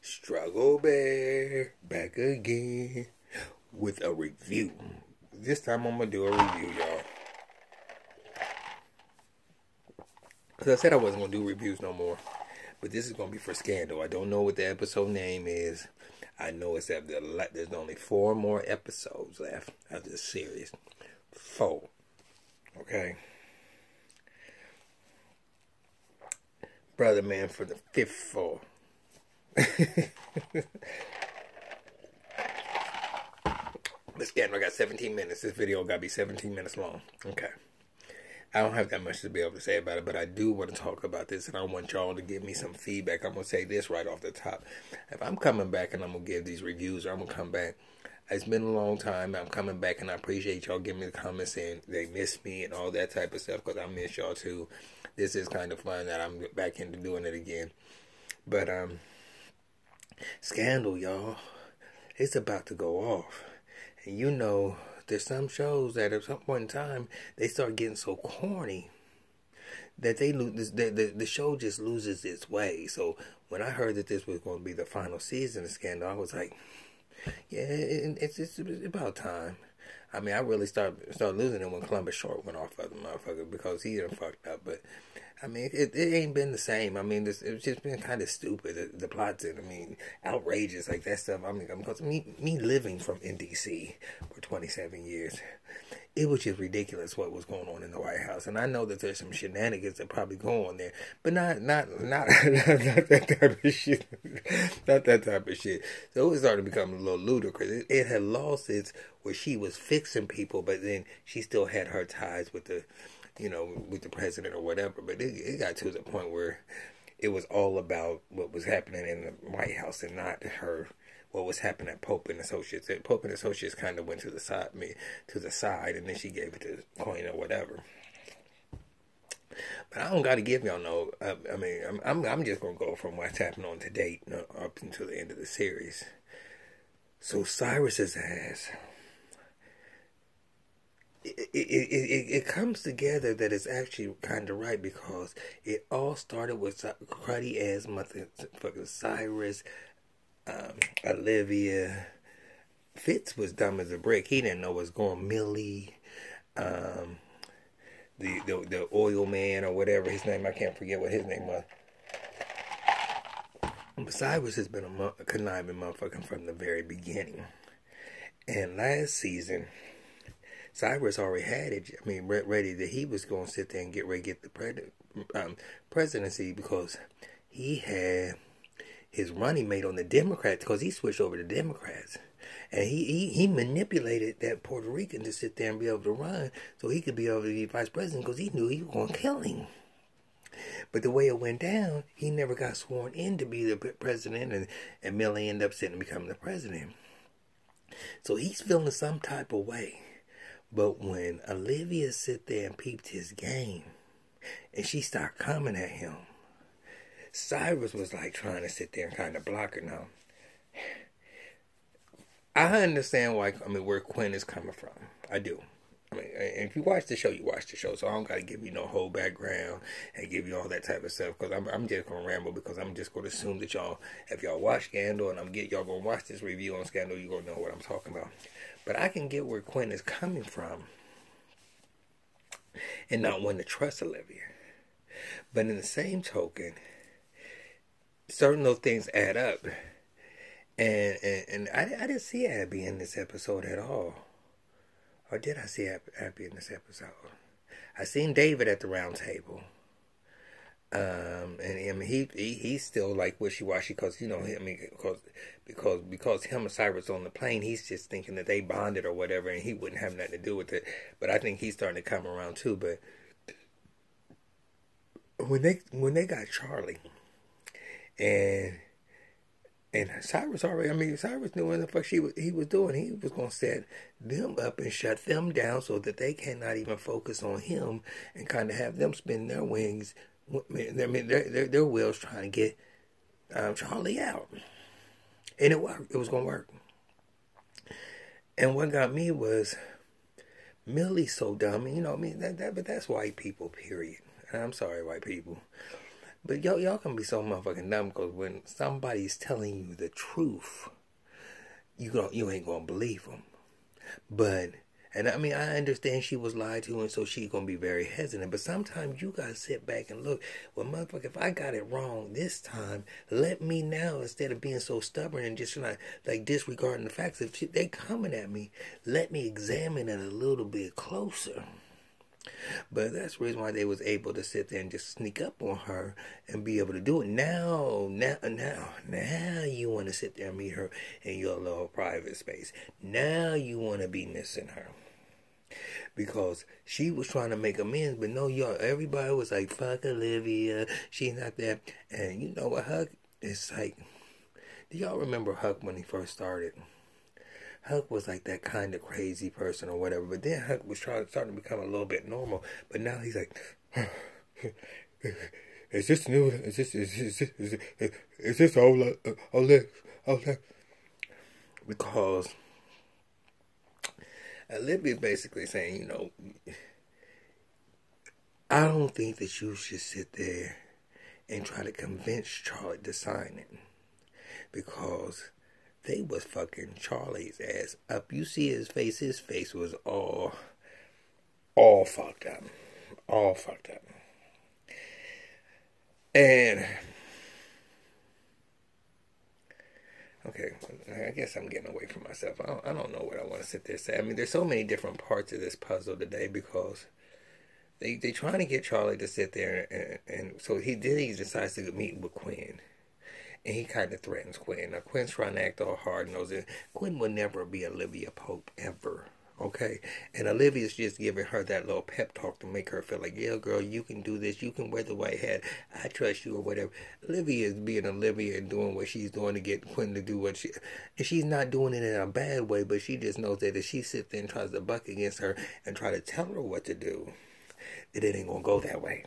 Struggle Bear back again with a review. This time I'm gonna do a review, y'all. Cause I said I wasn't gonna do reviews no more, but this is gonna be for Scandal. I don't know what the episode name is. I know it's that there's only 4 more episodes left of this series. 4. Okay. Brother man for the 5th 4. But Scandal, I got 17 minutes. This video got to be 17 minutes long. Okay. I don't have that much to be able to say about it, but I do want to talk about this, and I want y'all to give me some feedback. I'm going to say this right off the top. If I'm coming back and I'm going to give these reviews, or I'm going to come back, it's been a long time. I'm coming back, and I appreciate y'all giving me the comments saying they miss me and all that type of stuff, because I miss y'all too. This is kind of fun that I'm back into doing it again. But, Scandal, y'all, it's about to go off. And you know, there's some shows that at some point in time, they start getting so corny that they lose, the show just loses its way. So when I heard that this was going to be the final season of Scandal, I was like, yeah, it's about time. I mean, I really started losing it when Columbus Short went off of the motherfucker because he done fucked up. But I mean, it ain't been the same. I mean, it's just been kind of stupid. The plots, I mean, outrageous, like that stuff. I mean, because me living in D.C. for 27 years, it was just ridiculous what was going on in the White House. And I know that there's some shenanigans that probably go on there, but not not that type of shit. Not that type of shit. So it started to become a little ludicrous. It had lost its where she was fixing people, but then she still had her ties with the, you know, with the president or whatever. But it got to the point where it was all about what was happening in the White House and not what was happening at Pope and Associates. Pope and Associates kind of went to the side, and then she gave it to Coin or whatever. But I don't got to give y'all no. I mean, I'm just gonna go from what's happening on to date up until the end of the series. So Cyrus's ass. It comes together that it's actually kind of right because it all started with cruddy ass motherfucking Cyrus, Olivia. Fitz was dumb as a brick. He didn't know what's going. Millie, the oil man or whatever his name. I can't forget what his name was. But Cyrus has been a conniving motherfucker from the very beginning. And last season, Cyrus already had it. I mean, ready that he was going to sit there and get the presidency because he had his running mate on the Democrats because he switched over to Democrats. And he manipulated that Puerto Rican to sit there and be able to run so he could be able to be vice president because he knew he was going to kill him. But the way it went down, he never got sworn in to be the president, and Millie ended up sitting and becoming the president. So he's feeling some type of way. But when Olivia sit there and peeped his game, and she started coming at him, Cyrus was like trying to sit there and kind of block her. Now, I understand where Quinn is coming from. I do. I mean, if you watch the show, you watch the show. So I don't got to give you no whole background and give you all that type of stuff. Because I'm just going to ramble because I'm just going to assume that y'all, if y'all watch Scandal and y'all going to watch this review on Scandal, you're going to know what I'm talking about. But I can get where Quinn is coming from and not want to trust Olivia. But in the same certain those things add up. And I didn't see Abby in this episode at all. Or did I see Abby in this episode? I seen David at the round table. And I mean, he's still like wishy-washy because, you know, I mean, because him and Cyrus on the plane, he's just thinking that they bonded or whatever, and he wouldn't have nothing to do with it. But I think he's starting to come around too. But when they got Charlie, and Cyrus Cyrus knew what the fuck he was doing. He was going to set them up and shut them down so that they cannot even focus on him and kind of have them spin their wings. I mean, their wheels trying to get Charlie out. And it worked. It was going to work. And what got me was Millie's so dumb. And, you know, I mean, but that's white people, period. And I'm sorry, white people. But y'all can be so motherfucking dumb because when somebody's telling you the truth, you ain't gonna believe them. But, and I mean, I understand she was lied to, and so she's gonna be very hesitant. But sometimes you gotta sit back and look. Well, motherfucker, if I got it wrong this time, let me now, instead of being so stubborn and just like disregarding the facts. If they coming at me, let me examine it a little bit closer. But that's the reason why they was able to sit there and just sneak up on her and be able to do it. Now you want to sit there and meet her in your little private space. Now you want to be missing her. Because she was trying to make amends, but no, y'all, everybody was like, fuck Olivia, she's not there. And you know what, Huck? It's like, do y'all remember Huck when he first started? Huck was like that kind of crazy person or whatever, but then Huck was starting to become a little bit normal. But now he's like, is this new? Is this old? Because Olivia's basically saying, you know, I don't think that you should sit there and try to convince Charlotte to sign it, because they was fucking Charlie's ass up. You see his face was all fucked up. All fucked up. And, okay, I guess I'm getting away from myself. I don't know what I want to sit there and say. I mean, there's so many different parts of this puzzle today, because they trying to get Charlie to sit there, and so he decides to meet with Quinn. And he kind of threatens Quinn. Now, Quinn's trying to act all hard and knows that Quinn will never be Olivia Pope, ever. Okay? And Olivia's just giving her that little pep talk to make her feel like, yeah, girl, you can do this. You can wear the white hat. I trust you, or whatever. Olivia is being Olivia and doing what she's doing to get Quinn to do what she... And she's not doing it in a bad way, but she just knows that if she sits there and tries to buck against her and try to tell her what to do, that it ain't going to go that way.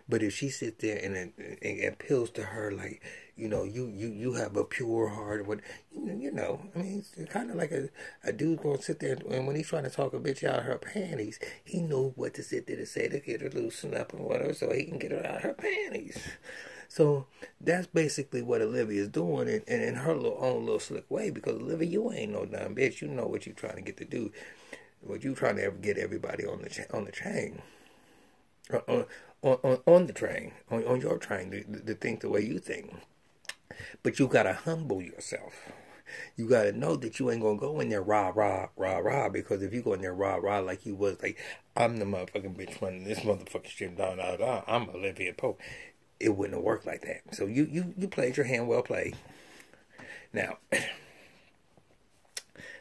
But if she sits there and appeals to her like, you know, you have a pure heart, what you know, I mean, it's kind of like a dude going to sit there, and when he's trying to talk a bitch out of her panties, he knows what to sit there to say to get her loosened up and whatever, so he can get her out of her panties. So that's basically what Olivia's doing, and in her own little slick way, because Olivia, you ain't no dumb bitch. You know what you're trying to get to do, what you trying to get everybody on the chain. On the train, on your train, to think the way you think. But you gotta humble yourself. You gotta know that you ain't gonna go in there rah, because if you go in there rah, like you was, like, I'm the motherfucking bitch running this motherfucking shit, I'm Olivia Pope, it wouldn't have worked like that. So you played your hand well played. Now,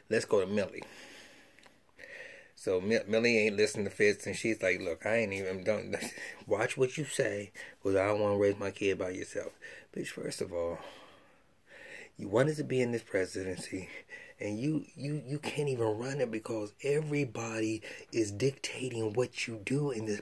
let's go to Millie. So Millie ain't listening to Fitz, and she's like, look, I ain't even done. Watch what you say, because I don't want to raise my kid by yourself. Bitch, first of all, you wanted to be in this presidency, and you can't even run it because everybody is dictating what you do in this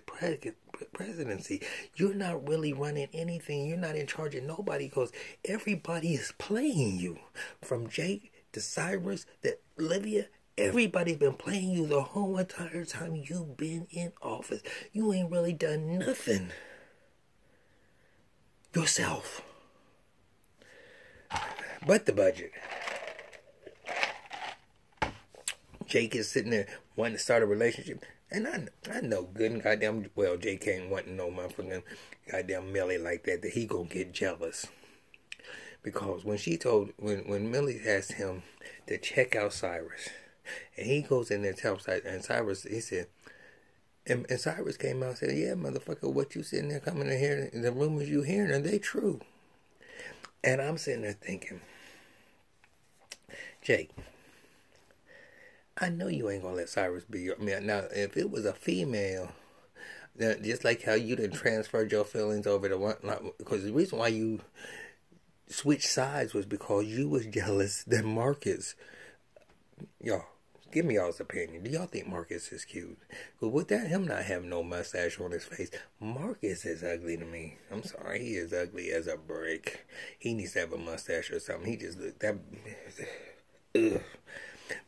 presidency. You're not really running anything. You're not in charge of nobody, because everybody is playing you. From Jake to Cyrus to Olivia, everybody's been playing you the whole entire time you've been in office. You ain't really done nothing yourself but the budget. Jake is sitting there wanting to start a relationship, and I know good and goddamn well Jake ain't wanting no motherfucking goddamn Millie like that he gonna get jealous. Because when Millie asked him to check out Cyrus, and he goes in there and tells Cyrus, and Cyrus, he said, and Cyrus came out and said, yeah, motherfucker, what you sitting there coming in here, the rumors you hearing, are they true? And I'm sitting there thinking, Jake, I know you ain't gonna let Cyrus be your man. Now, if it was a female, just like how you done transferred your feelings over to one, because the reason why you switched sides was because you was jealous that Marcus, y'all, give me y'all's opinion. Do y'all think Marcus is cute? But with that, him not having no mustache on his face, Marcus is ugly to me. I'm sorry, he is ugly as a brick. He needs to have a mustache or something. He just look that. Ugh.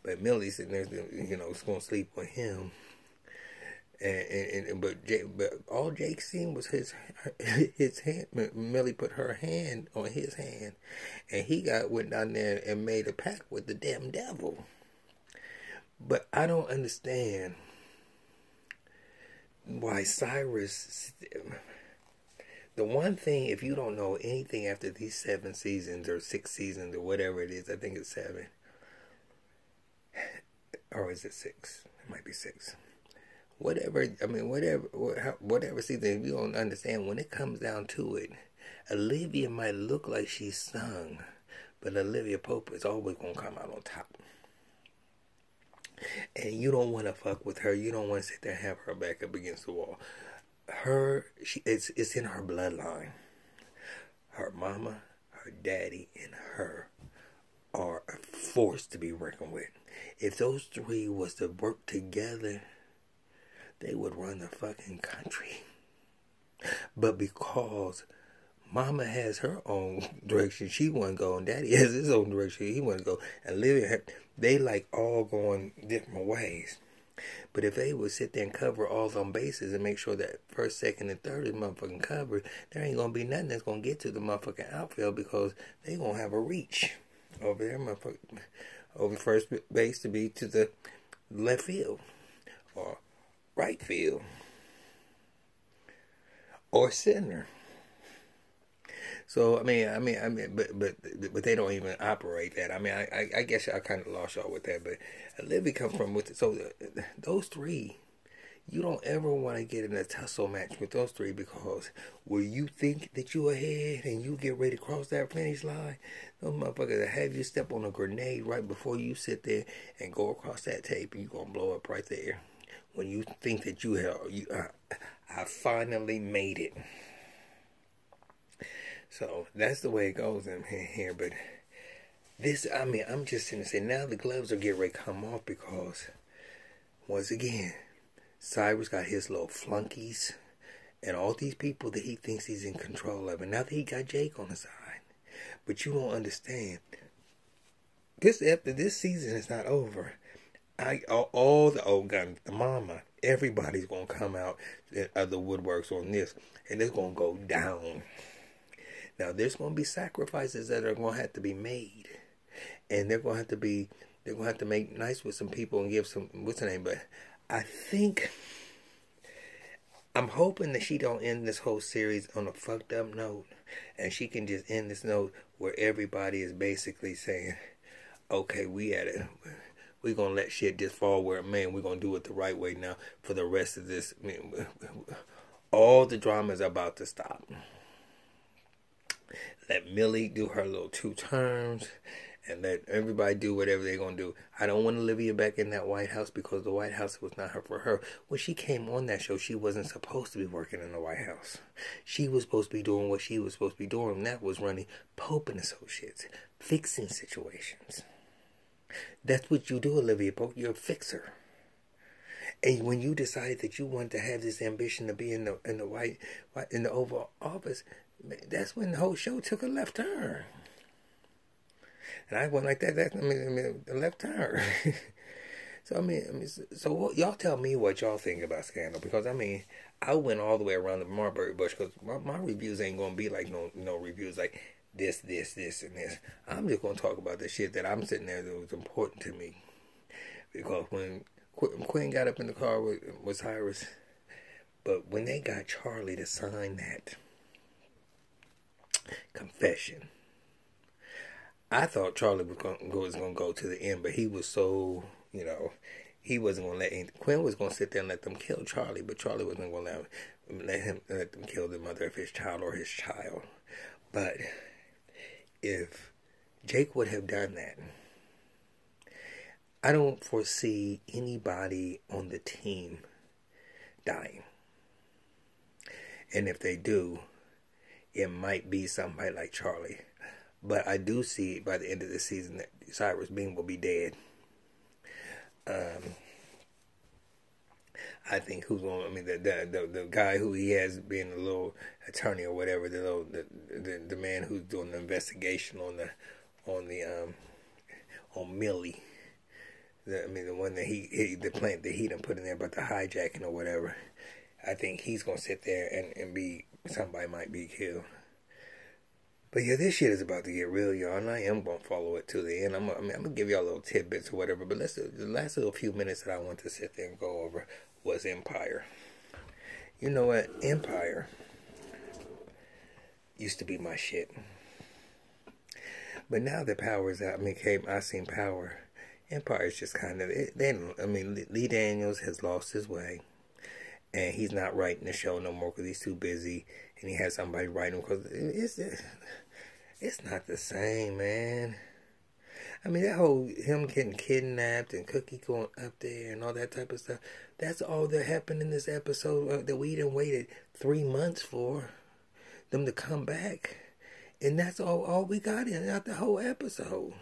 But Millie's sitting there, you know, is gonna sleep with him. But all Jake seen was his hand. Millie put her hand on his hand, and he went down there and made a pact with the damn devil. But I don't understand why Cyrus. The one thing, if you don't know anything after these 7 seasons or 6 seasons or whatever it is, I think it's 7, or is it 6? It might be 6. Whatever season, if you don't understand, when it comes down to it, Olivia might look like she's sung, but Olivia Pope is always going to come out on top. And you don't want to fuck with her. You don't want to sit there and have her back up against the wall. It's in her bloodline. Her mama, her daddy, and her are a force to be reckoned with. If those 3 was to work together, they would run the fucking country. But because Mama has her own direction she want to go, and Daddy has his own direction he want to go, and they like all going different ways. But if they would sit there and cover all them bases and make sure that first, second, and third is motherfucking covered, there ain't gonna be nothing that's gonna get to the motherfucking outfield, because they gonna have a reach over there, motherfucking over first base to be to the left field or right field or center. So but they don't even operate that. I guess I kind of lost y'all with that. But Olivia come from with it. So those 3, you don't ever want to get in a tussle match with those 3, because where you think that you ahead and you get ready to cross that finish line, those motherfuckers will have you step on a grenade right before you sit there and go across that tape, and you're gonna blow up right there when you think that I finally made it. So that's the way it goes in here. But this, I'm just going to say, now the gloves are getting ready to come off, because once again, Cyrus got his little flunkies and all these people that he thinks he's in control of. And now that he got Jake on the side. But you don't understand. After this season is not over, all the old guns, the mama, everybody's going to come out of the woodworks on this. And it's going to go down. Now, there's going to be sacrifices that are going to have to be made. And they're going to have to make nice with some people and give some, what's her name? But I'm hoping that she don't end this whole series on a fucked up note. And she can just end this note where everybody is basically saying, okay, we're going to let shit just fall where it may. We're going to do it the right way now for the rest of this. All the drama is about to stop. Let Millie do her little 2 terms, and let everybody do whatever they're going to do. I don't want Olivia back in that White House, because the White House was not for her. When she came on that show, she wasn't supposed to be working in the White House. She was supposed to be doing what she was supposed to be doing, and that was running Pope and Associates, fixing situations. That's what you do, Olivia Pope. You're a fixer. And when you decided that you wanted to have this ambition to be in the Oval Office, that's when the whole show took a left turn. And I went like that. The left turn. So y'all tell me what y'all think about Scandal, because I went all the way around the Marbury Bush, because my reviews ain't gonna be like no reviews like this, and this. I'm just gonna talk about the shit that I'm sitting there that was important to me, because when Quinn got up in the car with Cyrus, but when they got Charlie to sign that confession, I thought Charlie was going to go to the end, but he was so, he wasn't going to let Quinn was going to sit there and let them kill Charlie, but Charlie wasn't going to let them kill the mother of his child or his child. But if Jake would have done that, I don't foresee anybody on the team dying. And if they do, it might be somebody like Charlie. But I do see by the end of the season that Cyrus Bean will be dead. I think the guy who he has being a little attorney or whatever, the man who's doing the investigation on Millie, The one that the plant that he done put in there about the hijacking or whatever. I think he's gonna sit there and be, somebody might be killed. But yeah, this shit is about to get real, y'all, and I am gonna follow it to the end. I'm gonna give y'all little tidbits or whatever. But the last little few minutes that I want to sit there and go over was Empire. You know what? Empire used to be my shit. But now that Power is out, I seen Power. Empire is just kind of, Lee Daniels has lost his way. And he's not writing the show no more because he's too busy. And he has somebody writing because it's not the same, man. I mean, that whole, him getting kidnapped and Cookie going up there and all that type of stuff. That's all that happened in this episode that we done waited 3 months for them to come back. And that's all we got out the whole episode.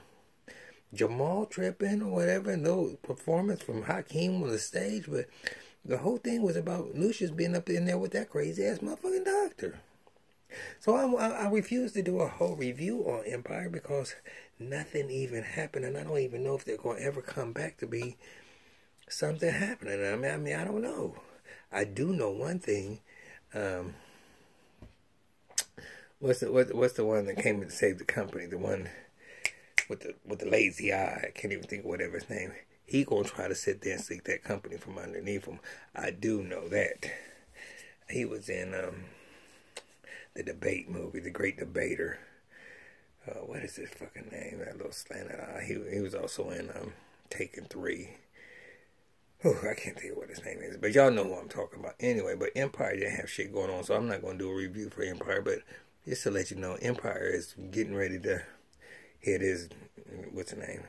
Jamal tripping or whatever, no performance from Hakeem on the stage, but the whole thing was about Lucius being up in there with that crazy ass motherfucking doctor. So I refuse to do a whole review on Empire because nothing even happened, and I don't even know if they're going to ever come back to be something happening. I mean, I don't know. I do know one thing. What's the one that came to save the company? The one with the lazy eye. I can't even think of whatever his name. He gonna try to sit there and seek that company from underneath him. I do know that. He was in the debate movie, The Great Debater. What is his fucking name? That little slanted eye. He was also in Taken 3. Oh, I can't think of what his name is, but y'all know who I'm talking about. Anyway, but Empire didn't have shit going on, so I'm not gonna do a review for Empire. But just to let you know, Empire is getting ready to hit his, what's the name?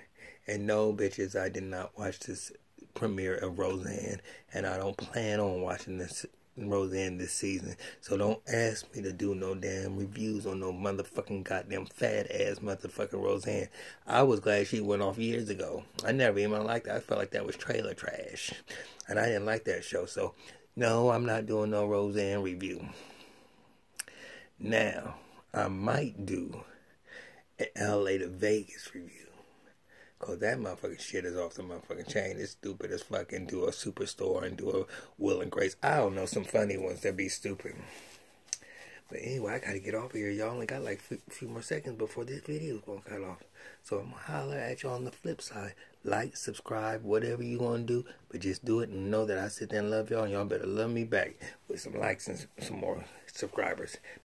And no, bitches, I did not watch this premiere of Roseanne, and I don't plan on watching this Roseanne this season. So don't ask me to do no damn reviews on no motherfucking goddamn fat ass motherfucking Roseanne. I was glad she went off years ago. I never even liked that. I felt like that was trailer trash, and I didn't like that show. So no, I'm not doing no Roseanne review. Now I might do an LA to Vegas review. Cause that motherfucking shit is off the motherfucking chain. It's stupid as fucking do a Superstore and do a Will and Grace. I don't know, some funny ones that be stupid. But anyway, I gotta get off of here. Y'all only got like a few more seconds before this video is gonna cut off. So I'm gonna holler at y'all on the flip side. Like, subscribe, whatever you wanna do. But just do it and know that I sit there and love y'all. And y'all better love me back with some likes and some more subscribers.